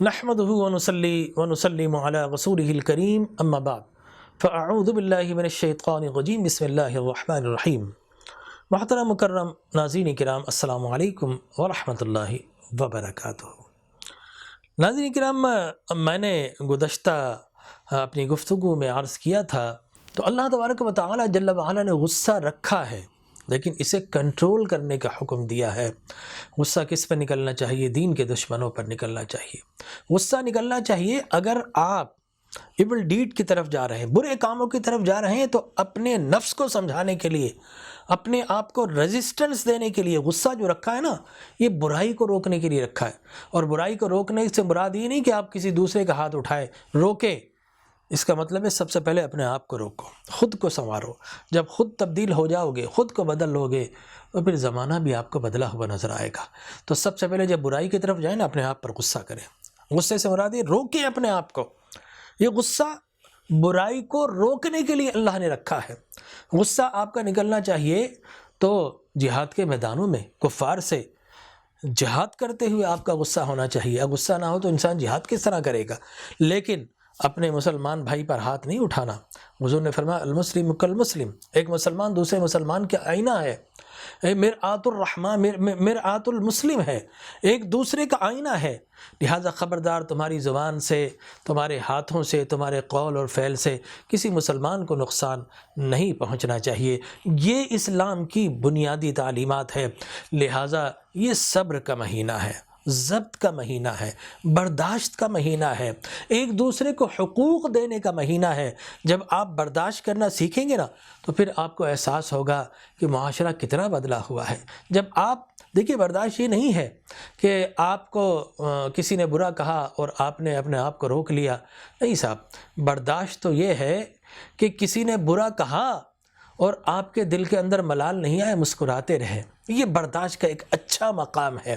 نحمده ونصلي ونسلم على رسوله الكريم اما بعد فاعوذ باللہ من الشیطان الرجیم بسم اللہ الرحمن الرحیم۔ محترم مکرم ناظرین کرام، السلام علیکم ورحمۃ اللہ وبرکاتہ۔ ناظرین کرام، میں نے گزشتہ اپنی گفتگو میں عرض کیا تھا تو اللہ تبارک و تعالی جل وعلا نے غصہ رکھا ہے لیکن اسے کنٹرول کرنے کا حکم دیا ہے۔ غصہ کس پر نکلنا چاہیے؟ دین کے دشمنوں پر نکلنا چاہیے۔ غصہ نکلنا چاہیے اگر آپ ایول ڈیڈ کی طرف جا رہے ہیں، برے کاموں کی طرف جا رہے ہیں، تو اپنے نفس کو سمجھانے کے لیے، اپنے آپ کو ریزسٹنس دینے کے لیے غصہ جو رکھا ہے نا، یہ برائی کو روکنے کے لیے رکھا ہے۔ اور برائی کو روکنے سے مراد یہ نہیں کہ آپ کسی دوسرے کا ہاتھ اٹھائے روکے، اس کا مطلب ہے سب سے پہلے اپنے آپ کو روکو، خود کو سنوارو۔ جب خود تبدیل ہو جاؤ گے، خود کو بدل لو گے، تو پھر زمانہ بھی آپ کو بدلا ہوا نظر آئے گا۔ تو سب سے پہلے جب برائی کی طرف جائیں نا، اپنے آپ پر غصہ کریں۔ غصے سے مراد یہ روکیں اپنے آپ کو۔ یہ غصہ برائی کو روکنے کے لیے اللہ نے رکھا ہے۔ غصہ آپ کا نکلنا چاہیے تو جہاد کے میدانوں میں کفار سے جہاد کرتے ہوئے آپ کا غصہ ہونا چاہیے۔ اب غصہ نہ ہو تو انسان جہاد کس طرح کرے گا؟ لیکن اپنے مسلمان بھائی پر ہاتھ نہیں اٹھانا۔ حضور نے فرمایا المسلم کالمسلم، ایک مسلمان دوسرے مسلمان کا آئینہ ہے، مرآت الرحمن مرآت المسلم ہے، ایک دوسرے کا آئینہ ہے۔ لہٰذا خبردار، تمہاری زبان سے، تمہارے ہاتھوں سے، تمہارے قول اور فعل سے کسی مسلمان کو نقصان نہیں پہنچنا چاہیے۔ یہ اسلام کی بنیادی تعلیمات ہے۔ لہٰذا یہ صبر کا مہینہ ہے، ضبط کا مہینہ ہے، برداشت کا مہینہ ہے، ایک دوسرے کو حقوق دینے کا مہینہ ہے۔ جب آپ برداشت کرنا سیکھیں گے نا، تو پھر آپ کو احساس ہوگا کہ معاشرہ کتنا بدلا ہوا ہے۔ جب آپ دیکھیے، برداشت یہ نہیں ہے کہ آپ کو کسی نے برا کہا اور آپ نے اپنے آپ کو روک لیا۔ نہیں صاحب، برداشت تو یہ ہے کہ کسی نے برا کہا اور آپ کے دل کے اندر ملال نہیں آئے، مسکراتے رہے۔ یہ برداشت کا ایک اچھا مقام ہے۔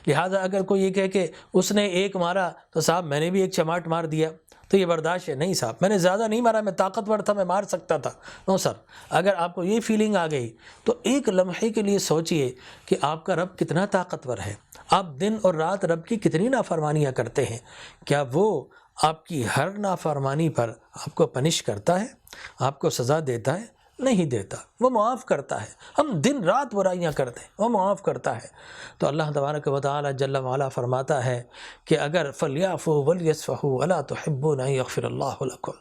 لہٰذا اگر کوئی یہ کہے کہ اس نے ایک مارا تو صاحب میں نے بھی ایک چماٹ مار دیا، تو یہ برداشت ہے؟ نہیں صاحب، میں نے زیادہ نہیں مارا، میں طاقتور تھا، میں مار سکتا تھا۔ نو سر، اگر آپ کو یہ فیلنگ آ گئی تو ایک لمحے کے لیے سوچئے کہ آپ کا رب کتنا طاقتور ہے۔ آپ دن اور رات رب کی کتنی نافرمانیاں کرتے ہیں، کیا وہ آپ کی ہر نافرمانی پر آپ کو پنش کرتا ہے، آپ کو سزا دیتا ہے؟ نہیں دیتا، وہ معاف کرتا ہے۔ ہم دن رات برائیاں کرتے ہیں، وہ معاف کرتا ہے۔ تو اللہ تبارک و تعالی جل وعلا فرماتا ہے کہ اگر فَلْيَعْفُوا وَلْيَصْفَحُوا أَلَا تُحِبُّونَ أَن يَغْفِرَ اللَّهُ لَكُمْ،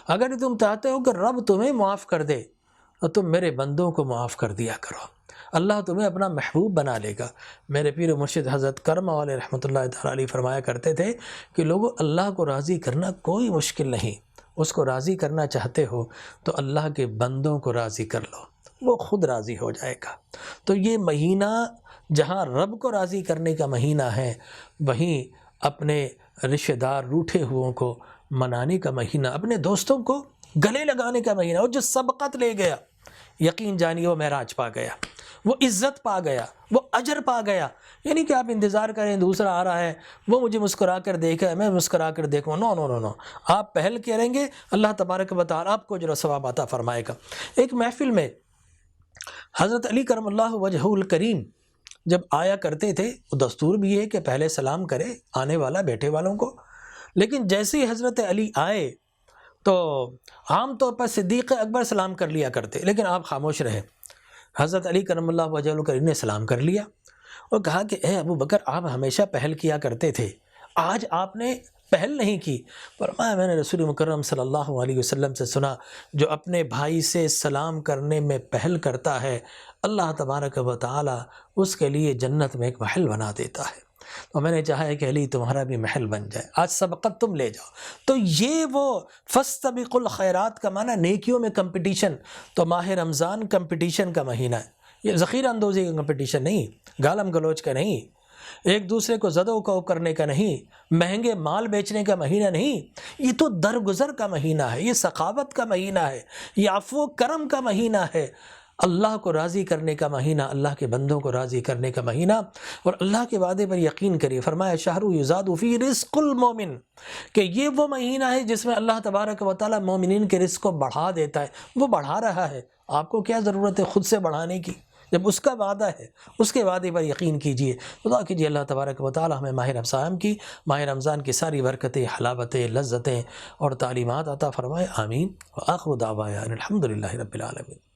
اگر تم چاہتے ہو کہ رب تمہیں معاف کر دے تو تم میرے بندوں کو معاف کر دیا کرو، اللہ تمہیں اپنا محبوب بنا لے گا۔ میرے پیر و مرشد حضرت کرم والے رحمۃ اللہ تعالی علیہ فرمایا کرتے تھے کہ لوگوں، اللہ کو راضی کرنا کوئی مشکل نہیں۔ اس کو راضی کرنا چاہتے ہو تو اللہ کے بندوں کو راضی کر لو، وہ خود راضی ہو جائے گا۔ تو یہ مہینہ جہاں رب کو راضی کرنے کا مہینہ ہے، وہیں اپنے رشتہ دار روٹھے ہوئوں کو منانے کا مہینہ، اپنے دوستوں کو گلے لگانے کا مہینہ۔ اور جو سبقت لے گیا، یقین جانیے وہ معراج پا گیا، وہ عزت پا گیا، وہ اجر پا گیا۔ یعنی کہ آپ انتظار کریں دوسرا آ رہا ہے، وہ مجھے مسکرا کر دیکھے، میں مسکرا کر دیکھوں، نو نو نو نو، آپ پہل کریں گے، اللہ تبارک و تعالی آپ کو اجر و ثواب عطا فرمائے گا۔ ایک محفل میں حضرت علی کرم اللہ وجہہ الکریم جب آیا کرتے تھے، دستور بھی ہے کہ پہلے سلام کرے آنے والا بیٹھے والوں کو، لیکن جیسے ہی حضرت علی آئے تو عام طور پر صدیق اکبر سلام کر لیا کرتے، لیکن آپ خاموش رہے۔ حضرت علی کرم اللہ وجہہ الکریم نے سلام کر لیا اور کہا کہ اے ابو بکر، آپ ہمیشہ پہل کیا کرتے تھے، آج آپ نے پہل نہیں کی۔ فرمایا میں نے رسول مکرم صلی اللہ علیہ وسلم سے سنا، جو اپنے بھائی سے سلام کرنے میں پہل کرتا ہے، اللہ تبارک و تعالی اس کے لیے جنت میں ایک محل بنا دیتا ہے۔ تو میں نے چاہا ہے کہ علی تمہارا بھی محل بن جائے، آج سبقت تم لے جاؤ۔ تو یہ وہ فاستبقوا الخیرات کا معنی نیکیوں میں کمپٹیشن۔ تو ماہ رمضان کمپٹیشن کا مہینہ ہے، یہ ذخیرہ اندوزی کا کمپٹیشن نہیں، گالم گلوچ کا نہیں، ایک دوسرے کو زد و کوب کرنے کا نہیں، مہنگے مال بیچنے کا مہینہ نہیں، یہ تو درگزر کا مہینہ ہے، یہ سخاوت کا مہینہ ہے، یہ عفو و کرم کا مہینہ ہے، اللہ کو راضی کرنے کا مہینہ، اللہ کے بندوں کو راضی کرنے کا مہینہ۔ اور اللہ کے وعدے پر یقین کریے، فرمایا شہر یزاد فی رزق المومن، کہ یہ وہ مہینہ ہے جس میں اللہ تبارک و تعالی مومنین کے رزق کو بڑھا دیتا ہے، وہ بڑھا رہا ہے۔ آپ کو کیا ضرورت ہے خود سے بڑھانے کی؟ جب اس کا وعدہ ہے اس کے وعدے پر یقین کیجیے. دعا کیجیے اللہ تبارک و تعالی ہمیں ماہ رمضان کی ساری برکتیں، حلاوتیں، لذتیں اور تعلیمات عطا فرمائے. آمین. وآخر دعوانا الحمدللہ رب العالمین.